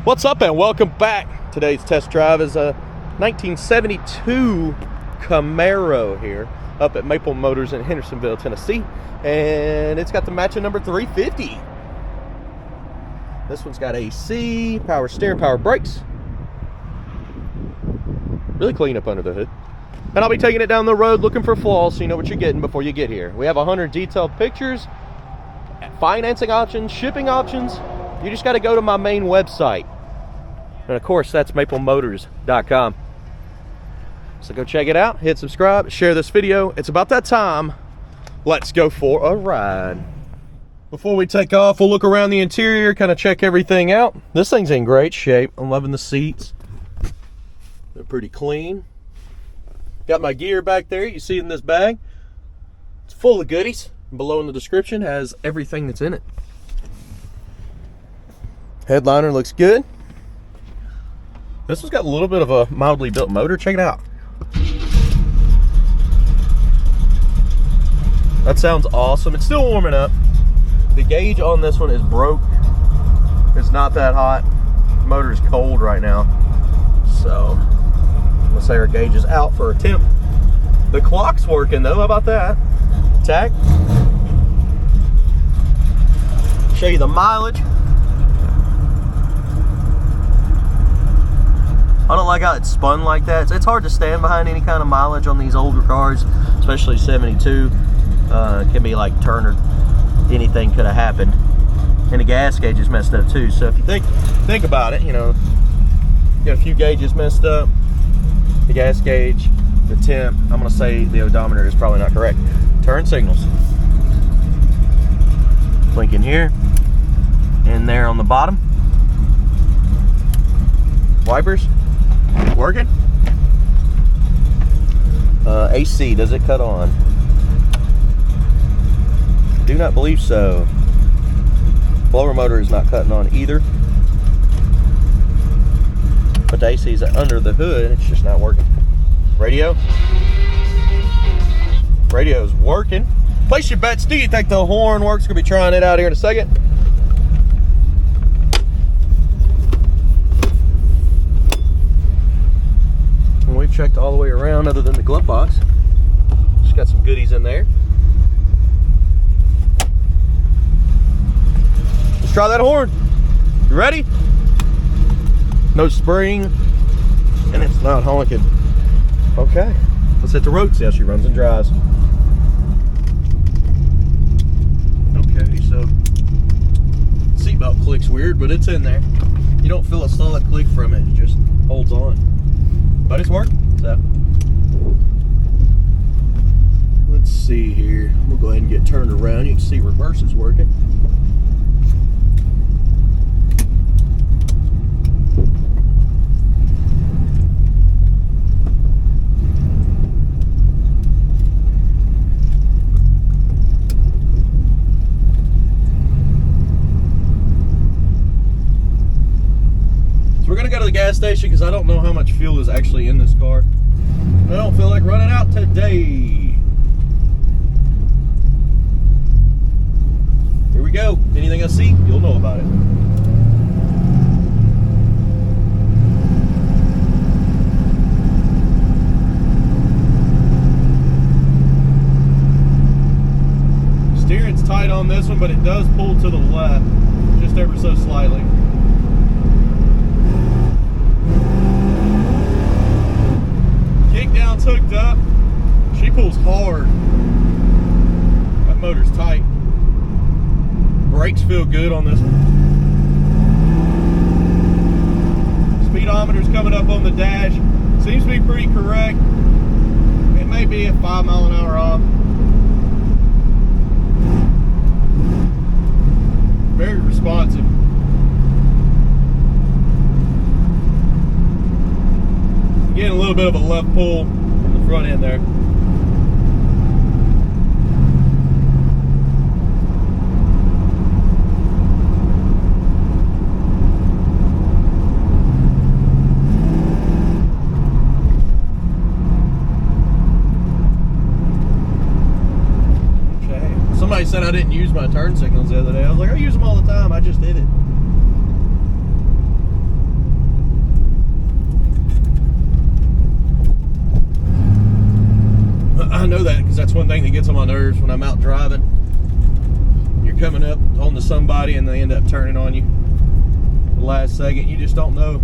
What's up and welcome back. Today's test drive is a 1972 Camaro here up at Maple Motors in Hendersonville, Tennessee, and it's got the matching number 350. This one's got AC, power steering, power brakes. Really clean up under the hood. And I'll be taking it down the road looking for flaws so you know what you're getting before you get here. We have 100 detailed pictures, financing options, shipping options. You just got to go to my main website. And of course, that's maplemotors.com. So go check it out, hit subscribe, share this video. It's about that time. Let's go for a ride. Before we take off, we'll look around the interior, kind of check everything out. This thing's in great shape. I'm loving the seats. They're pretty clean. Got my gear back there, you see in this bag. It's full of goodies. Below in the description has everything that's in it. Headliner looks good. This one's got a little bit of a mildly built motor. Check it out. That sounds awesome. It's still warming up. The gauge on this one is broke. It's not that hot. The motor is cold right now. So, let's say our gauge is out for a temp. The clock's working though. How about that? Tach. Show you the mileage. I don't like how it's spun like that. It's hard to stand behind any kind of mileage on these older cars, especially 72. It can be like turn or anything could have happened. And the gas gauge is messed up too. So if you think about it, you know, you got a few gauges messed up. The gas gauge, the temp, I'm gonna say the odometer is probably not correct. Turn signals. Blinking here and there on the bottom. Wipers working. AC, does it cut on? Do not believe so. Blower motor is not cutting on either. But the AC is under the hood, it's just not working. Radio. Radio's working. Place your bets. Do you think the horn works? Gonna be trying it out here in a second. And we've checked all the way around other than the glove box. Just got some goodies in there. Let's try that horn. You ready? No spring, and it's not honking. Okay, let's hit the road, see how she runs and drives. Okay, so seatbelt clicks weird, but it's in there. You don't feel a solid click from it, it just holds on. But it's working, so. Let's see here. We'll go ahead and get turned around. You can see reverse is working. We're gonna go to the gas station because I don't know how much fuel is actually in this car. I don't feel like running out today. Here we go. Anything I see, you'll know about it. Steering's tight on this one, but it does pull to the left, just ever so slightly. Kickdown's hooked up. She pulls hard. That motor's tight. Brakes feel good on this one. Speedometer's coming up on the dash. Seems to be pretty correct. It may be at 5 miles an hour off. Very responsive. Getting a little bit of a left pull on the front end there. Okay. Somebody said I didn't use my turn signals the other day. I was like, I use them all the time. I just did it. I know that because that's one thing that gets on my nerves when I'm out driving. You're coming up on to somebody and they end up turning on you the last second. You just don't know.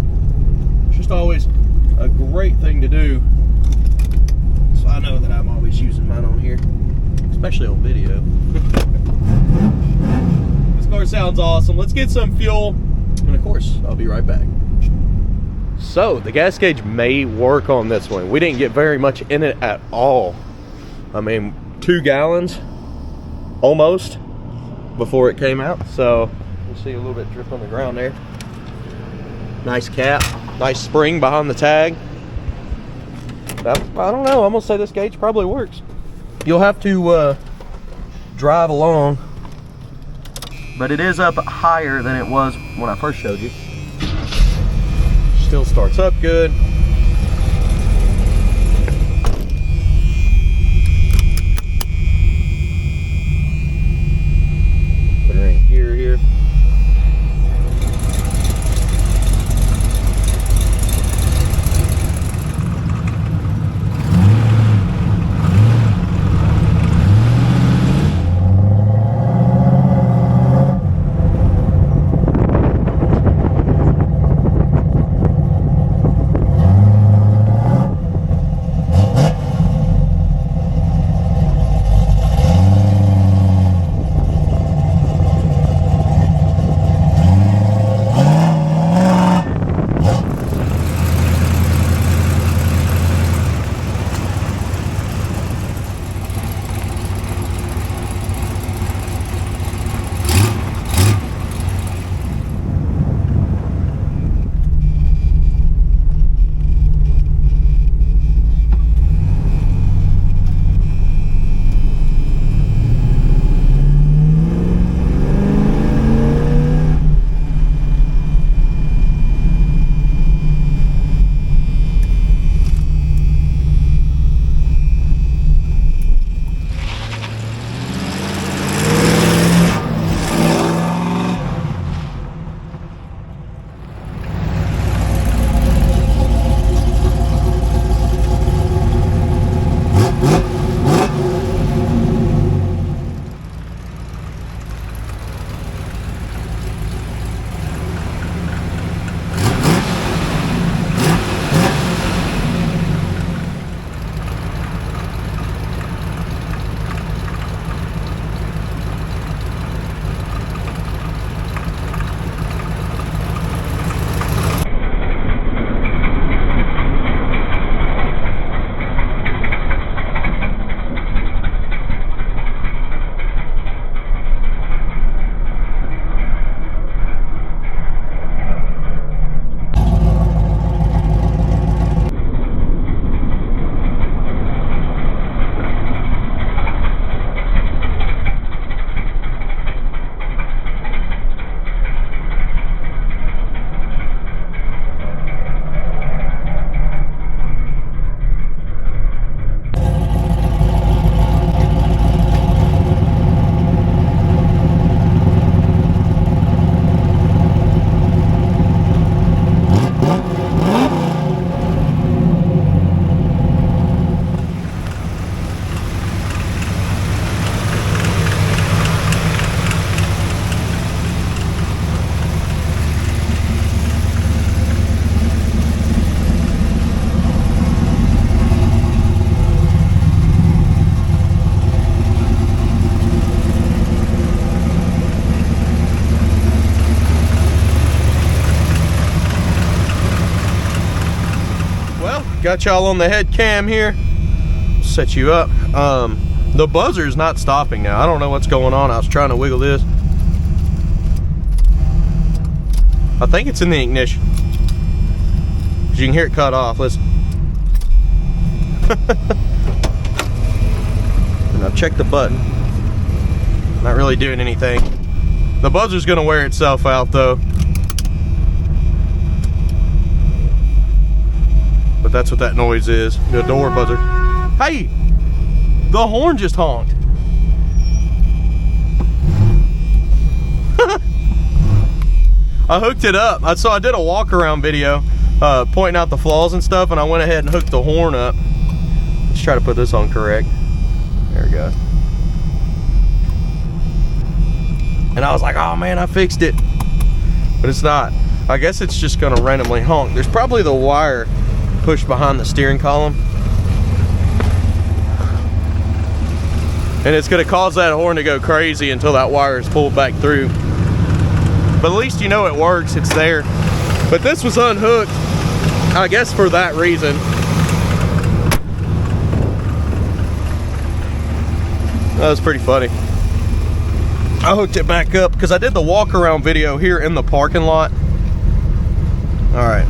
It's just always a great thing to do. So I know that I'm always using mine on here, especially on video. This car sounds awesome. Let's get some fuel, and of course, I'll be right back. So the gas gauge may work on this one. We didn't get very much in it at all. I mean, 2 gallons almost before it came out. So you see a little bit drip on the ground there. Nice cap, nice spring behind the tag. I don't know, I'm gonna say this gauge probably works. You'll have to drive along, but it is up higher than it was when I first showed you. Still starts up good. Put her in gear here. Got y'all on the head cam here. Set you up. The buzzer's not stopping now. I don't know what's going on. I was trying to wiggle this. I think it's in the ignition. You can hear it cut off. Listen. And I've checked the button. Not really doing anything. The buzzer's gonna wear itself out though. But that's what that noise is. The door buzzer. Hey! The horn just honked. I hooked it up. So I did a walk around video pointing out the flaws and stuff, and I went ahead and hooked the horn up. Let's try to put this on correct. go. And I was like, oh man, I fixed it. But it's not. I guess it's just gonna randomly honk. There's probably the wire pushed behind the steering column. And it's gonna cause that horn to go crazy until that wire is pulled back through. But at least you know it works, it's there. But this was unhooked, I guess for that reason. That was pretty funny. I hooked it back up because I did the walk around video here in the parking lot. All right.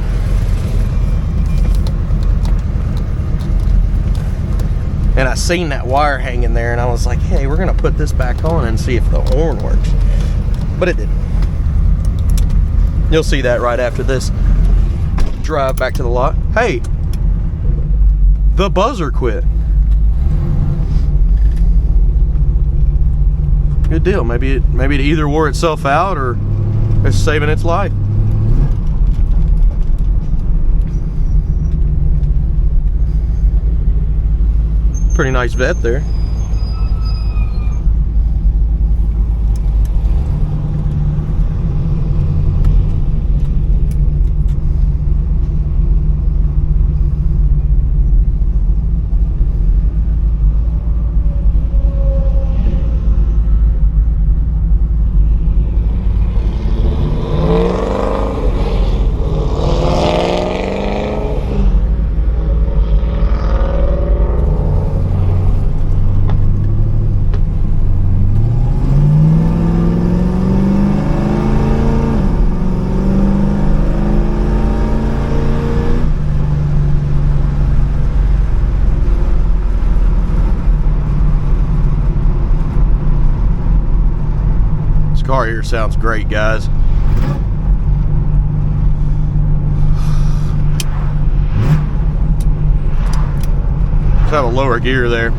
And I seen that wire hanging there and I was like, hey, we're gonna put this back on and see if the horn works. But it didn't. You'll see that right after this drive back to the lot. Hey, the buzzer quit. Good deal. Maybe it either wore itself out or it's saving its life. Pretty nice vet there. Car here sounds great, guys. Let's have a lower gear there.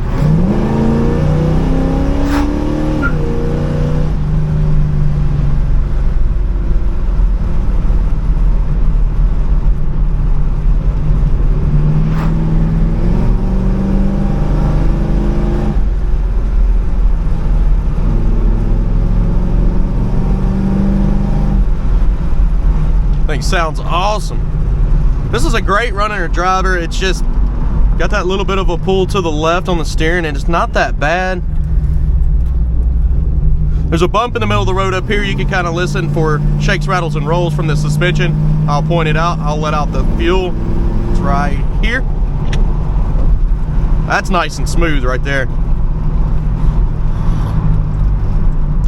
Sounds awesome. This is a great runner driver. It's just got that little bit of a pull to the left on the steering and it's not that bad. There's a bump in the middle of the road up here. You can kind of listen for shakes, rattles, and rolls from the suspension. I'll point it out. I'll let out the fuel. It's right here. That's nice and smooth right there.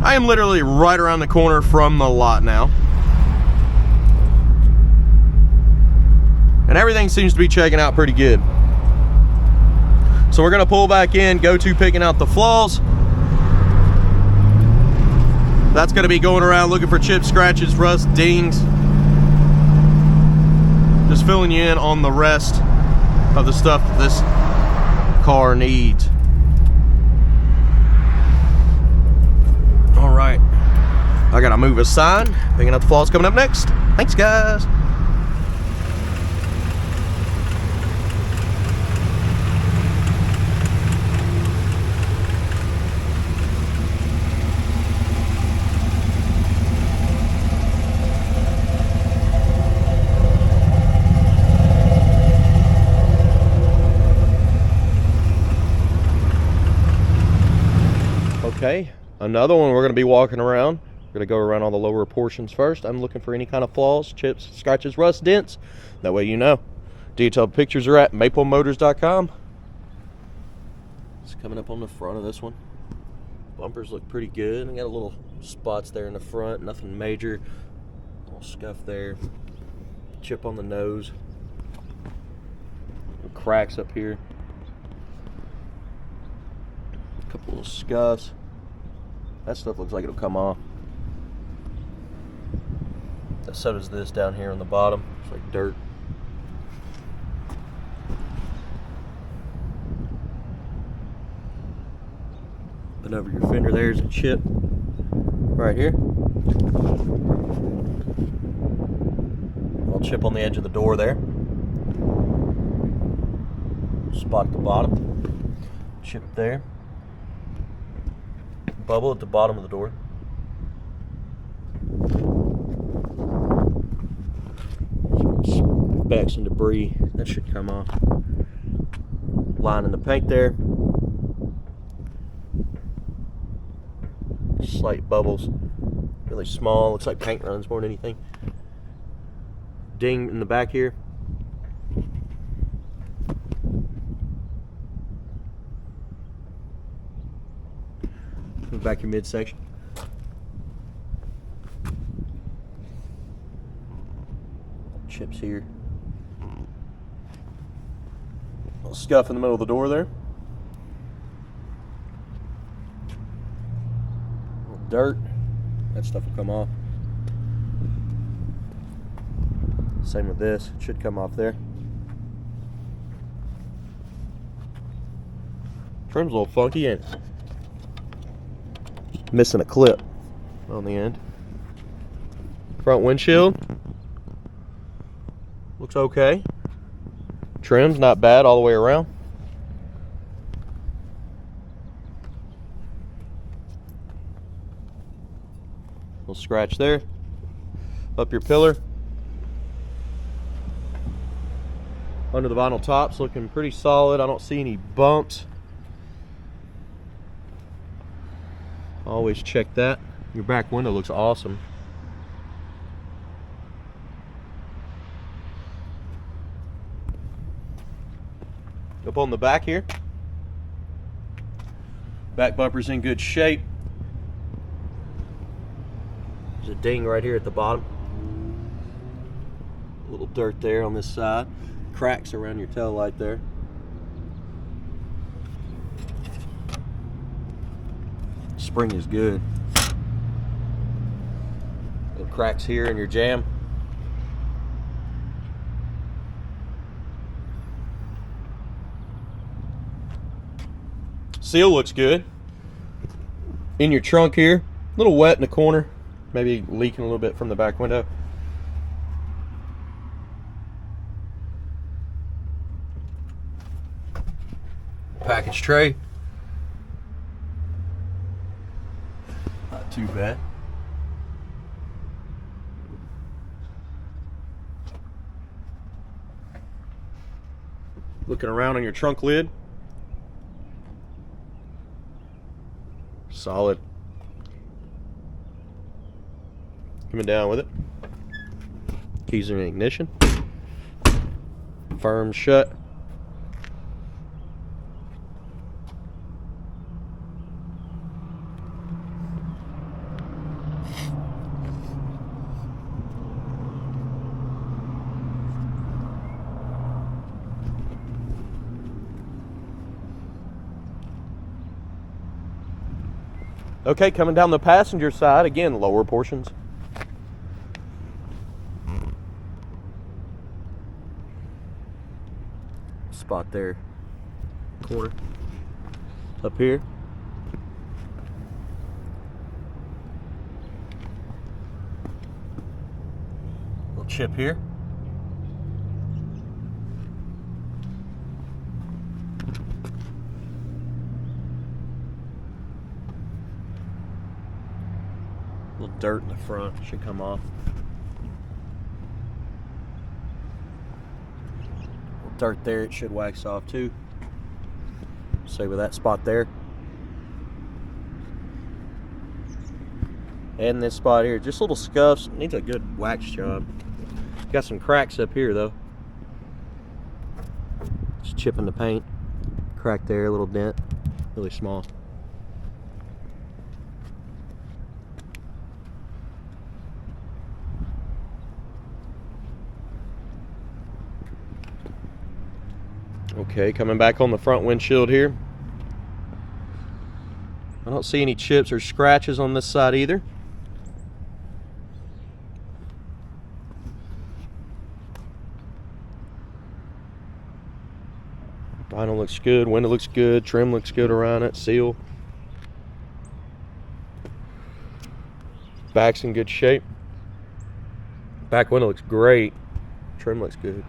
I am literally right around the corner from the lot now. And everything seems to be checking out pretty good. So we're gonna pull back in, go to picking out the flaws. That's gonna be going around looking for chips, scratches, rust, dings. Just filling you in on the rest of the stuff that this car needs. All right, I gotta move aside. Picking out the flaws coming up next. Thanks, guys. Okay, another one we're going to be walking around. We're going to go around all the lower portions first. I'm looking for any kind of flaws, chips, scratches, rust, dents. That way you know. Detailed pictures are at maplemotors.com. It's coming up on the front of this one. Bumpers look pretty good. I got a little spots there in the front, nothing major. A little scuff there. Chip on the nose. Cracks up here. A couple of scuffs. That stuff looks like it'll come off. So does this down here on the bottom. It's like dirt. And over your fender there's a chip right here. I'll chip on the edge of the door there. Spot at the bottom. Chip there. bubble at the bottom of the door. Back some debris. That should come off. Line in the paint there. Slight bubbles. Really small. Looks like paint runs more than anything. Ding in the back here. Move back your midsection. Chips here. A little scuff in the middle of the door there. A little dirt. That stuff will come off. Same with this. It should come off there. Trim's a little funky, ain't it? Missing a clip on the end. Front windshield looks okay. Trim's not bad all the way around. Little scratch there. Up your pillar. Under the vinyl top's looking pretty solid. I don't see any bumps. Always check that. Your back window looks awesome. Up on the back here. Back bumper's in good shape. There's a ding right here at the bottom. A little dirt there on this side. Cracks around your tail light there. Spring is good. Little cracks here in your jam. Seal looks good. In your trunk here, a little wet in the corner, maybe leaking a little bit from the back window. Package tray. Not too bad. Looking around on your trunk lid. Solid. Coming down with it. Keys in ignition. Firm shut. Okay, coming down the passenger side, again, lower portions. Spot there, corner. Up here. Little chip here. Little dirt in the front, should come off. Little dirt there, it should wax off too. Say with that spot there. And this spot here, just little scuffs, needs a good wax job. Got some cracks up here though. Just chipping the paint. Crack there, a little dent, really small. Okay, coming back on the front windshield here. I don't see any chips or scratches on this side either. Vinyl looks good, window looks good, trim looks good around it, seal. Back's in good shape. Back window looks great. Trim looks good.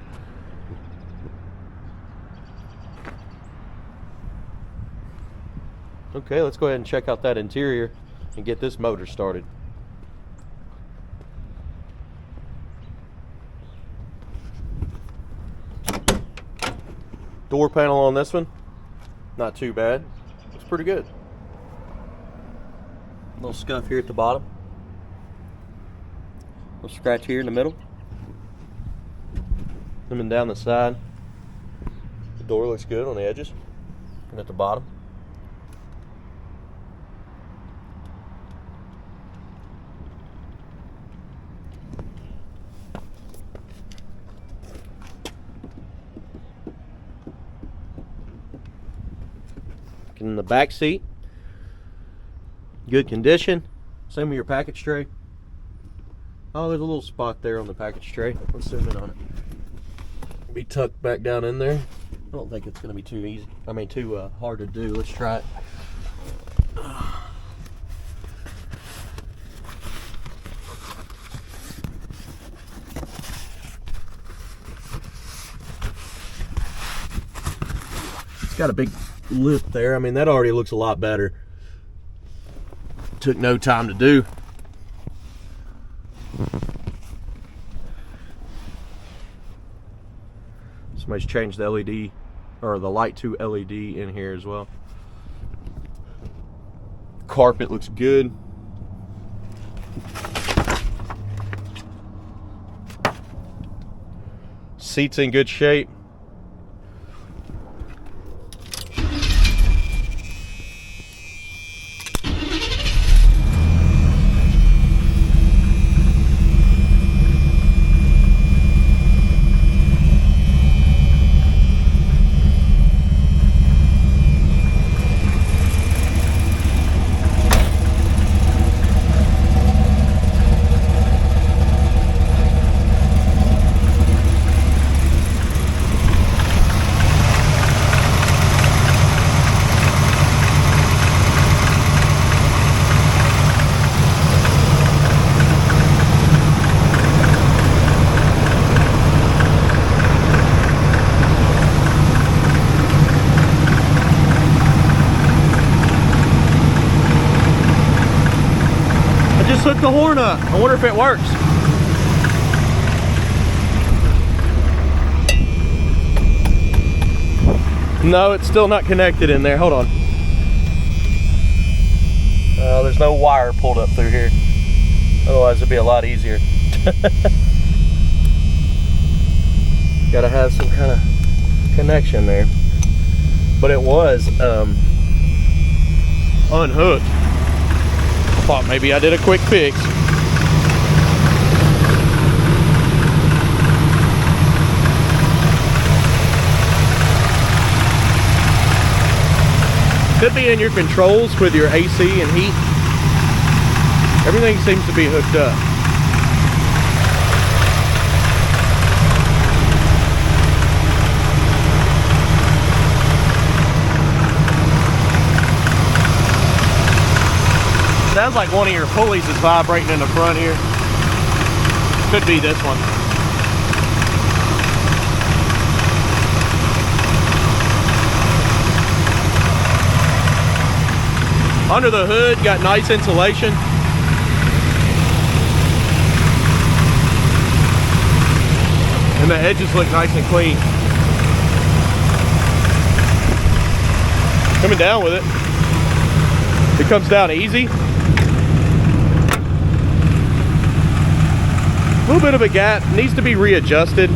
Okay, let's go ahead and check out that interior and get this motor started. Door panel on this one, not too bad. Looks pretty good. Little scuff here at the bottom. Little scratch here in the middle. Coming down the side. The door looks good on the edges and at the bottom. In the back seat, good condition. Same with your package tray. Oh, there's a little spot there on the package tray. Let's zoom in on it. It'll be tucked back down in there. I don't think it's going to be too easy. I mean, too hard to do. Let's try it. It's got a big lip there. I mean, that already looks a lot better. Took no time to do. Somebody's changed the LED or the light to LED in here as well. Carpet looks good. Seats in good shape. Hook the horn up. I wonder if it works. No, it's still not connected in there. Hold on. There's no wire pulled up through here. Otherwise it'd be a lot easier. Gotta have some kind of connection there. But it was unhooked. Thought maybe I did a quick fix. Could be in your controls with your AC and heat. Everything seems to be hooked up. Sounds like one of your pulleys is vibrating in the front here. Could be this one. Under the hood, got nice insulation. And the edges look nice and clean. Coming down with it. It comes down easy. A little bit of a gap, needs to be readjusted.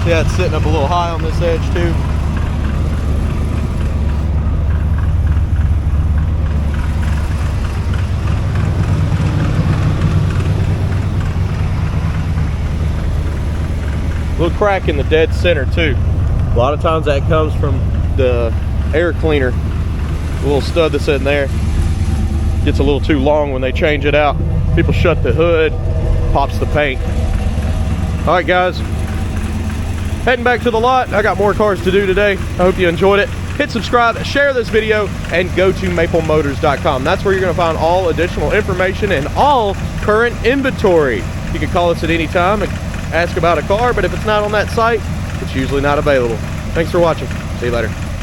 Yeah, it's sitting up a little high on this edge too. A little crack in the dead center too. A lot of times that comes from the air cleaner. The little stud that's in there gets a little too long when they change it out. People shut the hood, pops the paint. All right, guys, heading back to the lot. I got more cars to do today. I hope you enjoyed it. Hit subscribe, share this video, and go to maplemotors.com. That's where you're going to find all additional information and all current inventory. You can call us at any time and ask about a car, but if it's not on that site, it's usually not available. Thanks for watching. See you later.